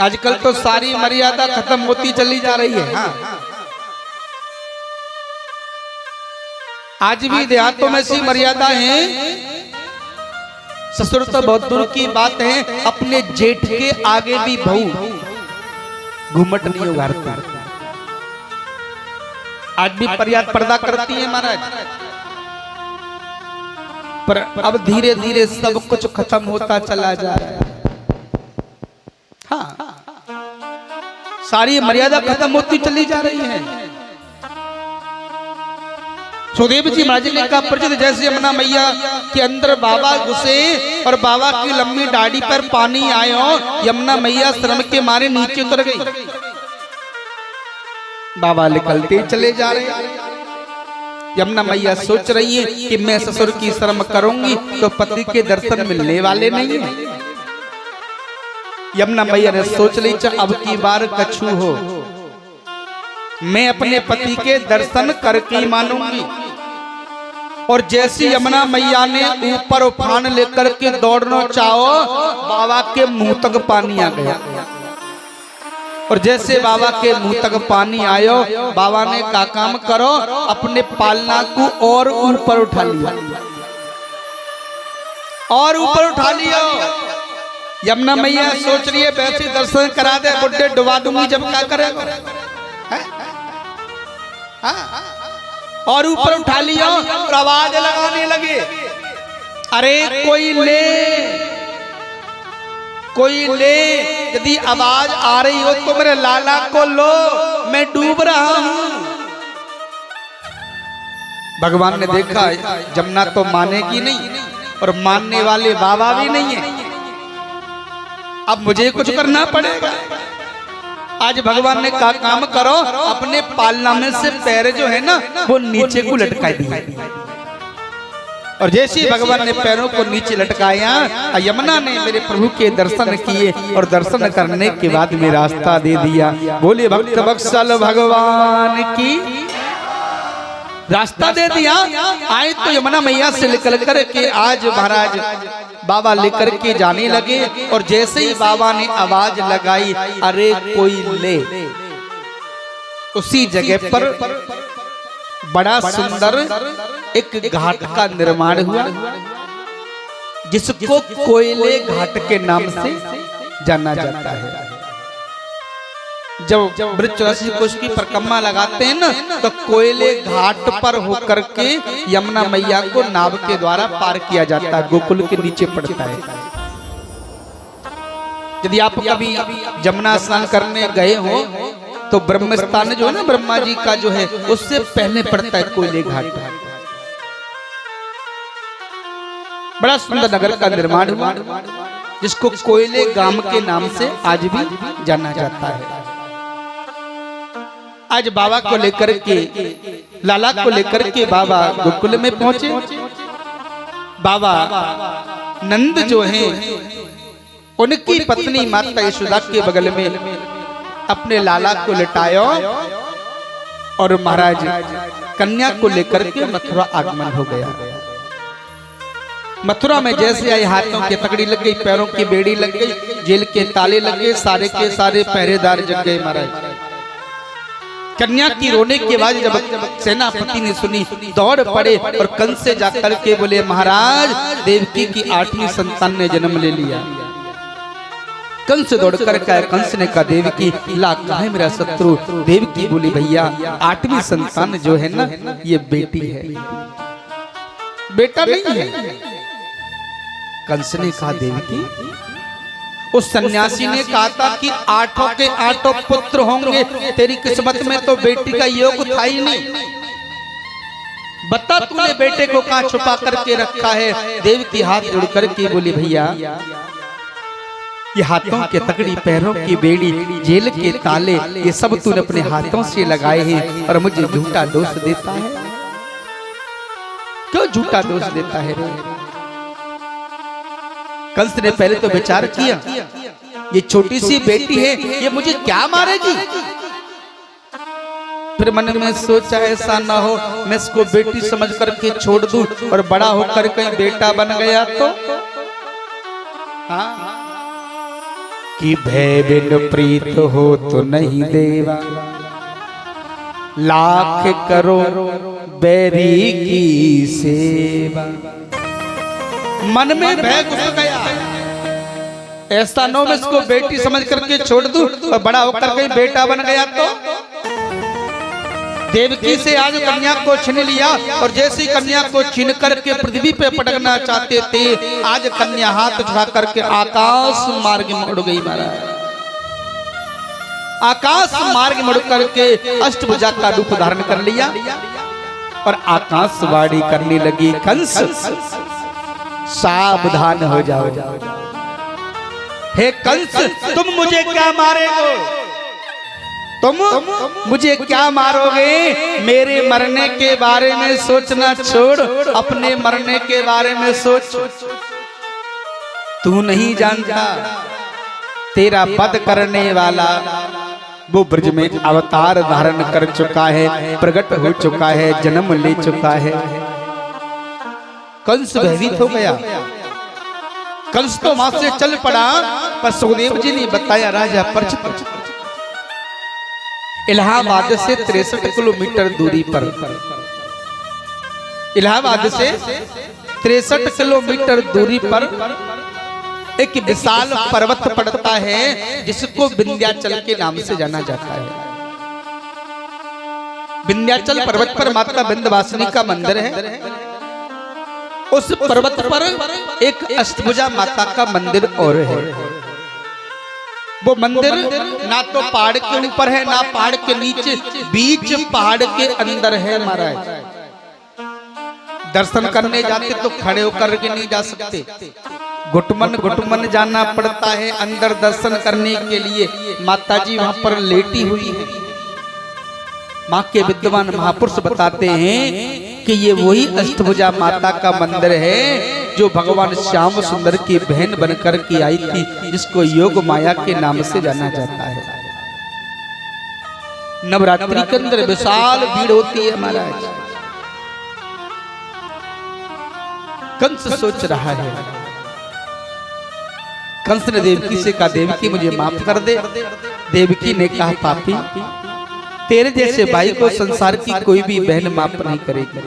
आजकल तो सारी मर्यादा खत्म होती चली जा रही है। हाँ। आज भी देहातों में ऐसी मर्यादा है। ससुर तो बहुत दूर की बात है, अपने जेठ के आगे भी बहू घूमट नहीं उगारती। आज भी पर्दा करती है महाराज, पर अब धीरे धीरे सब कुछ खत्म होता चला जा रहा है। हाँ, सारी मर्यादा खत्म होती चली जा रही है। सुखदेव जी महाराज ने कहा प्रचित जैसे यमुना मैया के अंदर बाबा घुसे और बाबा की लंबी दाढ़ी पर पानी आया, यमुना मैया शर्म के मारे नीचे उतर गई। बाबा निकलते चले जा रहे। यमुना मैया सोच रही है कि मैं ससुर की शर्म करूंगी तो पति के दर्शन मिलने वाले नहीं है। यमुना मैया ने सोच ली अब की बार कछु हो, मैं अपने पति के दर्शन करके मानूंगी। और जैसी यमुना मैया ने ऊपर उफान लेकर के दौड़ना चाहो, बाबा के मुंह तक पानी आ गया। और जैसे बाबा के मुंह तक पानी आयो, बाबा ने का काम करो, अपने पालना को और ऊपर उठा लिया, और ऊपर उठा लियो। यमुना मैया सोच रही है वैसे दर्शन करा दे, बुड्ढे डुबा दूंगी जब क्या करेगा। और ऊपर उठा लिया और आवाज लगाने लगे, अरे कोई ले, कोई ले, यदि आवाज आ रही हो तो मेरे लाला को लो, मैं डूब रहा हूं। भगवान ने देखा जमुना तो मानेगी नहीं और मानने वाले बाबा भी नहीं है, अब मुझे कुछ करना पड़ेगा। आज भगवान ने कहा काम करो, अपने पालना में से पैर जो है ना वो नीचे को लटका दिया, और जैसे ही भगवान ने पैरों को नीचे लटकाया, यमुना ने मेरे प्रभु के दर्शन किए और दर्शन करने के बाद में रास्ता दे दिया। बोले भक्त वत्सल भगवान की, रास्ता दे दिया। आए तो यमुना मैया से निकल कर के आज महाराज बाबा लेकर के जाने लगे, और जैसे ही बाबा ने आवाज लगाई, अरे कोई ले, उसी जगह पर बड़ा सुंदर एक घाट का निर्माण हुआ, जिसको कोयले घाट के नाम से जाना जाता है। जब वृक्ष 84 कोष की परिक्रमा लगाते हैं ना, तो कोयले घाट पर होकर के यमुना मैया को नाव के द्वारा पार किया जाता है, गोकुल के नीचे पड़ता है। यदि आप कभी जमुना स्नान करने गए हो तो ब्रह्म स्थान जो है ना, ब्रह्मा जी का जो है, उससे पहले पड़ता है कोयले घाट। बड़ा सुंदर नगर का निर्माण हुआ, जिसको कोयले गांव के नाम से आज भी जाना जाता है। आज बाबा को लेकर के, लाला को लेकर के बाबा गोकुल में पहुंचे। बाबा नंद जो हैं, उनकी पत्नी माता यशोदा के बगल में अपने लाला को लिटायो, और महाराज कन्या को लेकर के मथुरा आगमन हो गया। मथुरा में जैसे आई, हाथों की तकड़ी लग गई, पैरों की बेड़ी लग गई, जेल के ताले लग गए, सारे के सारे पहरेदार जग गए। महाराज कन्या की रोने के बाद जब सेनापति ने सुनी, दौड़ पड़े और कंस से जाकर के बोले, महाराज देवकी की 8वीं संतान ने जन्म ले लिया। कंस दौड़ कर कहा, कंस ने कहा, देवकी ला कहा है मेरा शत्रु। देवकी बोली, भैया 8वीं संतान जो है ना, ये बेटी है, बेटा नहीं है। कंस ने कहा, देवकी, उस सन्यासी ने कहा था कि 8 के 8 पुत्र होंगे, तेरी किस्मत में तो बेटी का योग था ही नहीं, बता तूने बेटे को कहां छुपा करके रखा है। देवकी हाथ जोड़ करके बोली, भैया ये हाथों के तकड़ी, पैरों की बेड़ी, जेल के ताले, ये सब तूने अपने हाथों से लगाए हैं, और मुझे झूठा दोष देता है। क्यों झूठा दोष देता है रे? कंस ने पहले तो विचार किया, ये छोटी सी बेटी है, ये मुझे क्या मारेगी। फिर मन में सोचा, ऐसा ना हो मैं इसको बेटी समझ करके छोड़ दूं, और बड़ा होकर कहीं बेटा बन गया तो। हाँ, कि भय बिन प्रीत हो तो नहीं देवा, लाख करो बैरी की सेवा। मन में भय घुस गया, ऐसा नो मैं इसको बेटी समझ करके छोड़ दूं और बड़ा होकर कहीं बेटा बन गया तो। देवकी से आज कन्या को छीन लिया, और जैसी कन्या को छीन करके पृथ्वी पे पटकना चाहते थे, आज कन्या हाथ उठा करके आकाश मार्ग में उड़ गई। महाराज आकाश मार्ग में उड़ करके अष्टभुजा का रूप धारण कर लिया, और आकाशवाणी करने लगी, कंस सावधान हो जाओ। हे कंस, तुम मुझे क्या मारेगो? तुम मुझे क्या मारोगे? मेरे मरने के बारे में सोचना छोड़, अपने मरने के बारे में सोच। तू नहीं जानता, तेरा वध करने वाला वो ब्रज में अवतार धारण कर चुका है, प्रकट हो चुका है, जन्म ले चुका है। कंस भयभीत हो गया। कंस तो वहां से चल पड़ा, पर सुखदेव जी ने बताया, राजा परीक्षित, इलाहाबाद से 63 किलोमीटर दूरी पर, इलाहाबाद से 63 किलोमीटर दूरी पर एक विशाल पर्वत पड़ता है जिसको विंध्याचल के नाम से जाना जाता है। विंध्याचल पर्वत पर माता विंध्यवासिनी का मंदिर है। उस पर्वत पर एक अष्टभुजा माता का मंदिर और है। वो मंदिर ना तो पहाड़ के ऊपर है ना पहाड़ के नीचे, बीच पहाड़ के अंदर है महाराज। दर्शन करने जाते तो खड़े होकर के नहीं जा सकते, घुटमन घुटमन जाना पड़ता है अंदर दर्शन करने के लिए। माता जी वहां पर लेटी हुई है। माँ के विद्वान महापुरुष बताते हैं कि ये वही अष्टभुजा माता का मंदिर है जो भगवान श्याम सुंदर की बहन बनकर के आई थी, जिसको योग माया के नाम से जाना जाता है। नवरात्रि के अंदर विशाल भीड़ होती है महाराज। कंस सोच रहा है, कंस ने देवकी से कहा देवकी मुझे माफ कर दे। देवकी ने कहा पापी, तेरे जैसे भाई को संसार की कोई भी बहन माफ नहीं करेगी।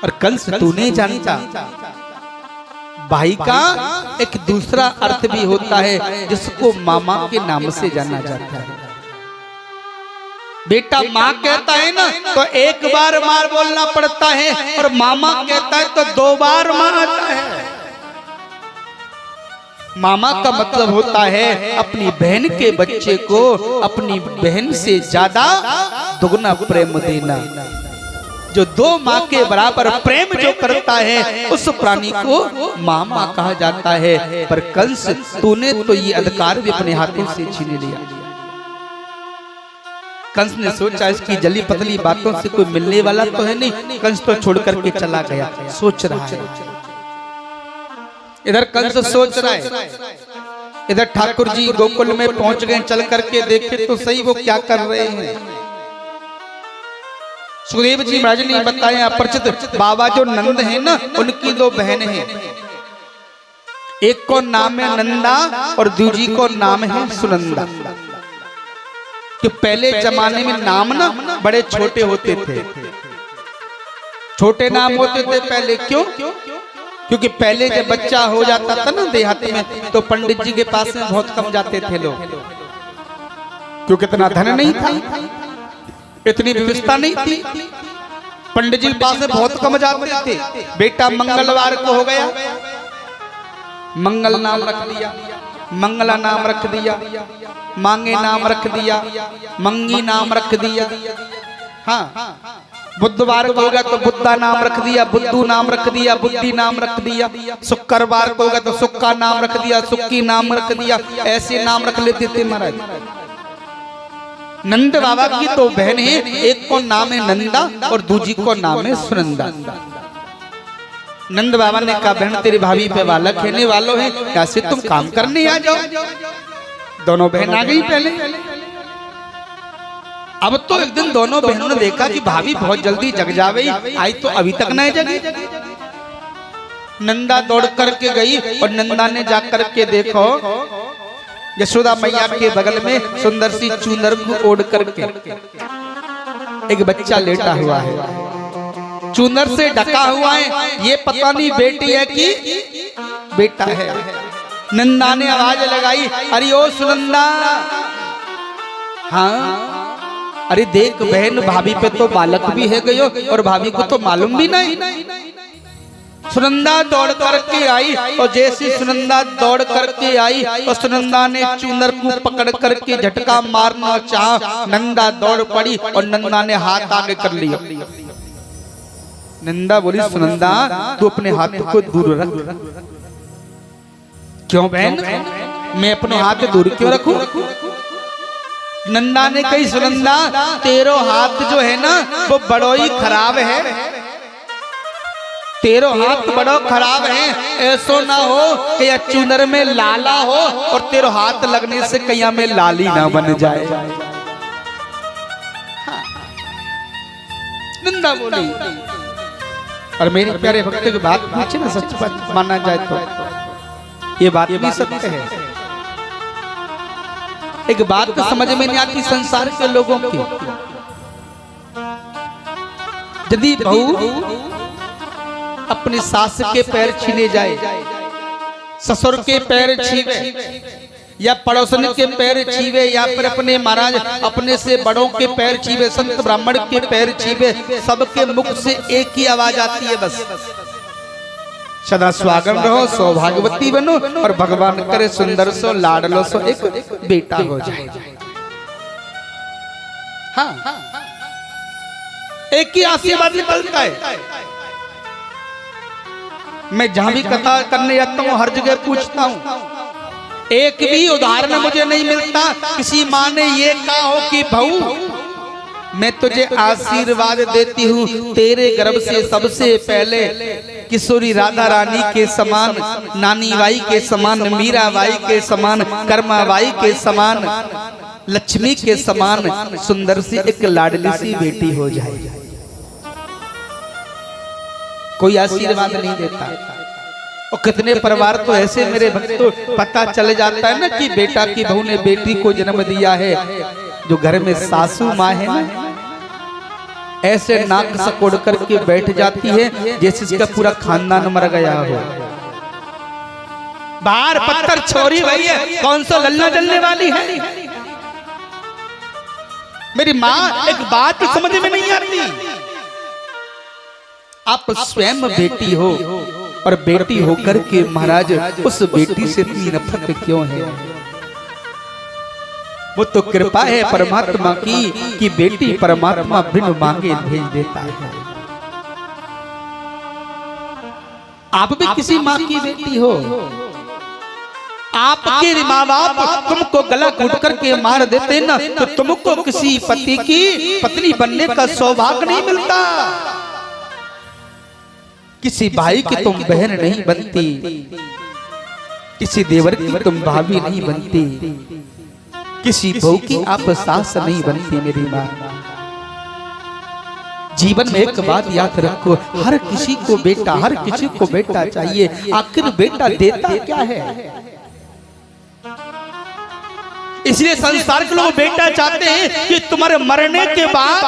और कंस तू नहीं जानता, भाई का एक दूसरा अर्थ भी होता है जिसको मामा के नाम से जाना जाता है। बेटा माँ कहता है ना तो एक बार मार बोलना पड़ता है, और मामा कहता है तो 2 बार मार आता है। मामा का मतलब होता है अपनी बहन के बच्चे को अपनी बहन से ज्यादा दुगना प्रेम देना। जो 2 माँ के बराबर प्रेम जो करता है उस प्राणी को मामा कहा जाता है। पर कंस तूने तो ये अधिकार भी अपने हाथों से छीन लिया। कंस ने सोचा इसकी जली पतली बातों से कोई मिलने वाला तो है नहीं, कंस तो छोड़ करके चला गया। सोच रहा है, इधर कंस सोच रहा है, इधर ठाकुर जी गोकुल में पहुंच गए। चल करके देखे तो सही वो क्या कर रहे हैं। सुखदेव जी महाराज ने बताया अपरिचित बाबा जो नंद है ना उनकी 2 बहन हैं। एक को नाम है नंदा और दूजी को नाम है सुनंदा। कि पहले जमाने में नाम ना बड़े छोटे होते थे, छोटे नाम होते थे पहले। क्यों? क्योंकि पहले जब बच्चा हो जाता था ना देहात में तो पंडित जी के पास में बहुत कम जाते थे लोग, क्योंकि इतना धन नहीं था, इतनी व्यवस्था नहीं थी। पंडित जी के पास में बहुत कम जाते थे। बेटा मंगलवार को हो गया, मंगल नाम रख दिया, मंगला नाम रख दिया, मांगे नाम रख दिया, मंगी नाम रख दिया। हाँ, बुधवार को होगा तो बुद्धा नाम रख दिया, बुद्धू नाम रख दिया, बुद्धि नाम रख दिया। शुक्रवार को होगा तो सुक्का नाम रख दिया, सुक्की नाम रख दिया। ऐसे नाम रख लेते थे महाराज। नंद बाबा की 2 बहन है, एक को नाम है नंदा और दूजी को नाम है सुनंदा। नंद बाबा ने कहा बहन तेरी भाभी पे बालक कहने वालों है, कैसे तुम काम करने आ जाओ। दोनों बहन आ गई पहले। अब तो एक दिन दोनों बहनों ने देखा कि भाभी बहुत जल्दी जग जावे, आई तो अभी तक नहीं जगी। नंदा दौड़ करके गई और नंदा ने जाकर के देखो यशोदा मैया के बगल में सुंदर सी चुनर को ओढ़ करके एक बच्चा लेटा हुआ है, चुनर से ढका हुआ है। ये पता नहीं बेटी है कि बेटा है। नंदा ने आवाज लगाई, अरे ओ सुनंदा। हाँ, अरे देख बहन भाभी पे तो बालक भी है गयो और भाभी को तो मालूम भी नहीं। सुनंदा दौड़ करके आई और जैसी सुनंदा दौड़ करके आई और सुनंदा ने चुनर को पकड़ करके झटका मारना चाहा। नंदा दौड़ पड़ी और नंदा ने हाथ आगे कर लिया। नंदा बोली सुनंदा तू अपने हाथ को दूर रख। क्यों बहन, मैं अपने हाथ दूर क्यों रखूं? नंदा ने कही सुनंदा तेरो हाथ जो है ना वो बड़ो ही खराब है, तेरो हाथ बड़ो खराब है। ऐसो ना हो कि या चुनर में लाला हो और तेरो हाथ लगने से कहीं में लाली ना बन जाए। नंदा बोली, और मेरे प्यारे भक्त की बात पूछे ना सच माना जाए तो ये बात भी सत्य है। एक बात तो समझ में नहीं आती संसार के लोगों की, यदि बहू अपनी सास के पैर छीने जाए, ससुर के पैर छीवे या पड़ोसन के पैर छीवे या फिर अपने महाराज अपने से बड़ों के पैर छीवे, संत ब्राह्मण के पैर छीवे, सबके मुख से एक ही आवाज आती है, बस सदा स्वागत रहो, सौभाग्यवती बनो और भगवान करे सुंदर सो लाडलो सो एक बेटा हो जाए। हाँ, एक ही आशीर्वाद निकलता है। मैं जहां भी कथा करने जाता हूं हर जगह पूछता हूं, एक भी उदाहरण मुझे नहीं मिलता किसी माँ ने ये कहा हो कि बहू मैं तुझे आशीर्वाद देती हूँ, तेरे गर्भ से सबसे पहले किशोरी राधा रानी के समान, नानी बाई के समान, मीरा बाई के समान, कर्मा बाई के समान, लक्ष्मी के समान सुंदर सी एक लाडली सी बेटी हो जाए। कोई आशीर्वाद नहीं देता। और कितने परिवार तो ऐसे मेरे भक्तों पता चले जाता है ना कि बेटा की बहू ने बेटी को जन्म दिया है, जो घर में सासू माँ है ना ऐसे नाक सकोड़ करके बैठ जाती है जैसे इसका पूरा खानदान मर गया हो। बाहर पत्थर छोरी भई है, कौन सा लल्ला जलने वाली है। मेरी माँ एक बात समझ में नहीं आती, आप स्वयं बेटी हो और बेटी होकर के महाराज उस बेटी से इतनी नफरत क्यों है। वो तो कृपा है परमात्मा की कि बेटी परमात्मा बिन मांगे भेज देता है। आप भी किसी माँ की बेटी हो, आपके माँ बाप तुमको गला घोट करके मार देते ना तो तुमको किसी पति की पत्नी बनने का सौभाग्य नहीं मिलता। किसी भाई की तुम बहन नहीं बनती, किसी देवर की तुम भाभी नहीं बनती, किसी बहू की आप सास नहीं बनती। मेरी माँ, जीवन में एक बात याद रखो, हर किसी को बेटा, हर किसी को बेटा चाहिए। आखिर बेटा देता क्या है। इसलिए संसार के लोग बेटा चाहते हैं कि तुम्हारे मरने के बाद,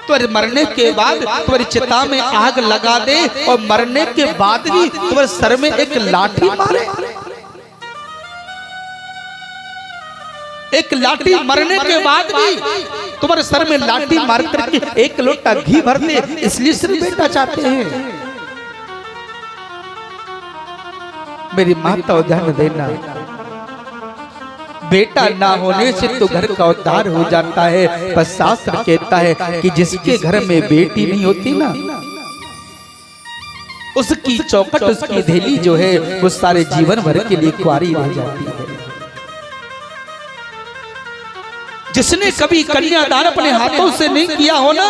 तुम्हारे मरने के बाद तुम्हारी चिता में आग लगा दे और मरने के बाद भी तुम्हारे सर में एक लाठी मारे। एक लाठी मरने के बाद भी तुम्हारे सर में लाठी मार करके एक लोटा घी भर दे, इसलिए सिर्फ बेटा चाहते हैं। मेरी माता ध्यान देना, बेटा ना होने से तो घर का उद्धार हो जाता है, पर शास्त्र कहता है कि जिसके घर में बेटी नहीं होती ना उसकी चौखट, उसकी धेली जो है वो सारे जीवन भर के लिए कुंवारी रह जाती है। जिसने कभी कन्यादान अपने हाथों से नहीं किया हो ना,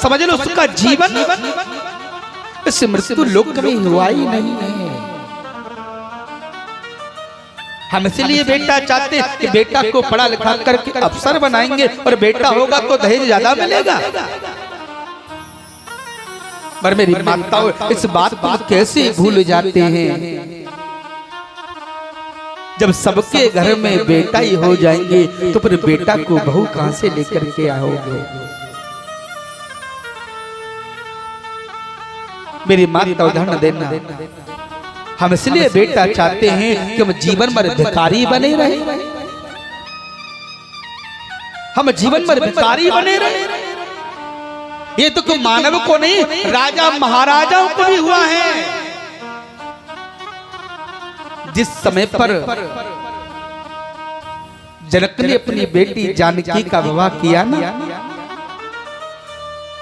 समझ लो उसका जीवन इस मृत्यु लोक में हुआ ही नहीं है। हम इसलिए बेटा चाहते हैं कि बेटा को पढ़ा लिखा करके अफसर बनाएंगे और बेटा होगा तो दहेज ज्यादा मिलेगा। पर मेरी माताओं इस बात को कैसे भूल जाते हैं। जब सबके घर में बेटा ही हो जाएंगे तो फिर बेटा को बहू कहां से लेकर के आओगे। मेरी माता उदाहरण देना, हम इसलिए बेटा चाहते हैं कि हम जीवन भर भिखारी बने रहे, हम जीवन भर भिखारी बने रहे। ये तो कोई मानव को नहीं, राजा महाराजाओं को भी हुआ है। जिस समय पर जनक ने अपनी बेटी जानकी का विवाह किया ना,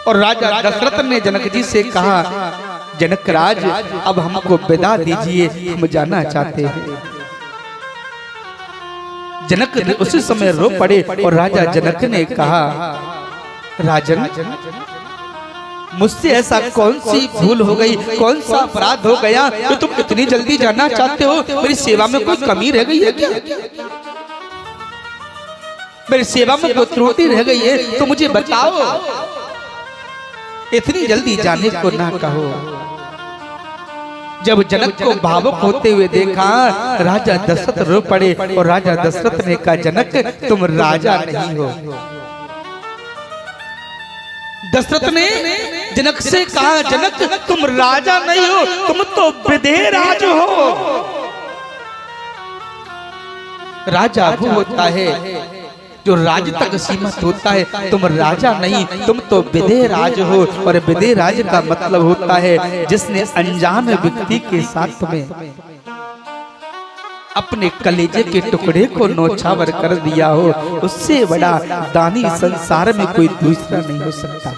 और राजा दशरथ ने जनक जी से कहा, जनक राज अब हमको विदा दीजिए, हम जाना चाहते हैं। जनक उसी समय रो पड़े और राजा जनक ने कहा, राजन मुझसे ऐसा कौन सी भूल हो गई, कौन सा अपराध हो गया तो तुम इतनी जल्दी जाना चाहते हो। मेरी सेवा में कोई कमी रह गई है क्या? मेरी सेवा में कोई त्रुटि रह गई है तो मुझे बताओ, इतनी जल्दी जाने को ना कहो। जब जनक को भावुक होते हुए देखा, राजा दशरथ रो पड़े और राजा दशरथ ने कहा, जनक तुम राजा नहीं हो। दशरथ ने जनक से कहा, जनक तुम राजा नहीं हो, तुम तो विदेह राज हो। राजा वो होता है जो राज तक सीमित होता है, तुम राजा नहीं, तुम तो विदेह राज हो। और विदेह राज का मतलब होता है जिसने अनजान व्यक्ति के साथ में अपने कलेजे के टुकड़े को नौछावर कर दिया हो। उससे बड़ा दानी संसार में कोई दूसरा नहीं हो सकता।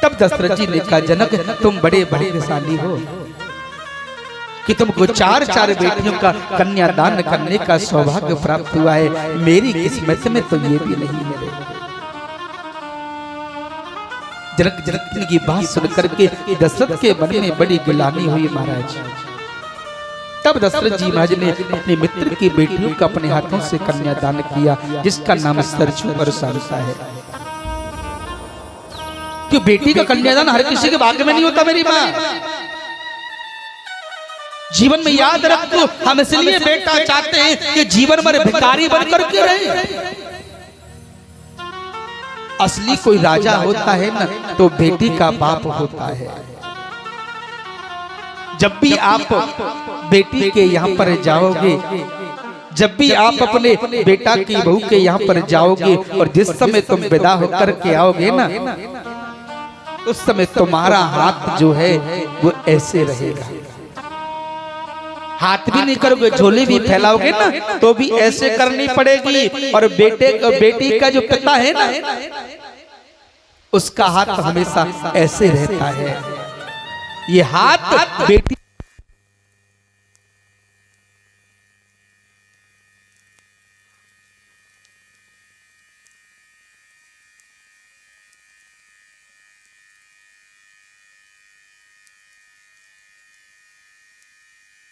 तब दशरथ जी ने कहा, जनक तुम बड़े भाग्यशाली हो कि तुमको चार बेटियों का कन्यादान करने का सौभाग्य प्राप्त हुआ है। मेरी किस्मत में तो ये भी नहीं है। जनक की बात सुनकर के दशरथ के मन में बड़ी गिलानी हुई महाराज। तब दशरथ जी महाराज ने अपने मित्र की बेटियों का अपने हाथों से कन्यादान किया, जिसका नाम सरछू और शांता है। कि बेटी का कन्यादान हर किसी के भाग्य में नहीं होता मेरी माँ। जीवन में याद रख, तो हम इसलिए बेटा चाहते हैं कि जीवन भर भिखारी बनकर के रहे। असली कोई राजा होता है ना, तो बेटी का बाप होता है। जब भी आप बेटी के यहाँ पर जाओगे, जब भी आप अपने बेटा की बहू के यहाँ पर जाओगे, और जिस समय तुम विदा होकर के आओगे ना, उस समय तुम्हारा हाथ जो है वो ऐसे रहेगा। हाथ भी नहीं करोगे, झोली भी फैलाओगे ना, तो भी ऐसे करनी पड़ेगी। और बेटी का जो पिता है ना, उसका हाथ हमेशा ऐसे रहता है। ये हाथ बेटी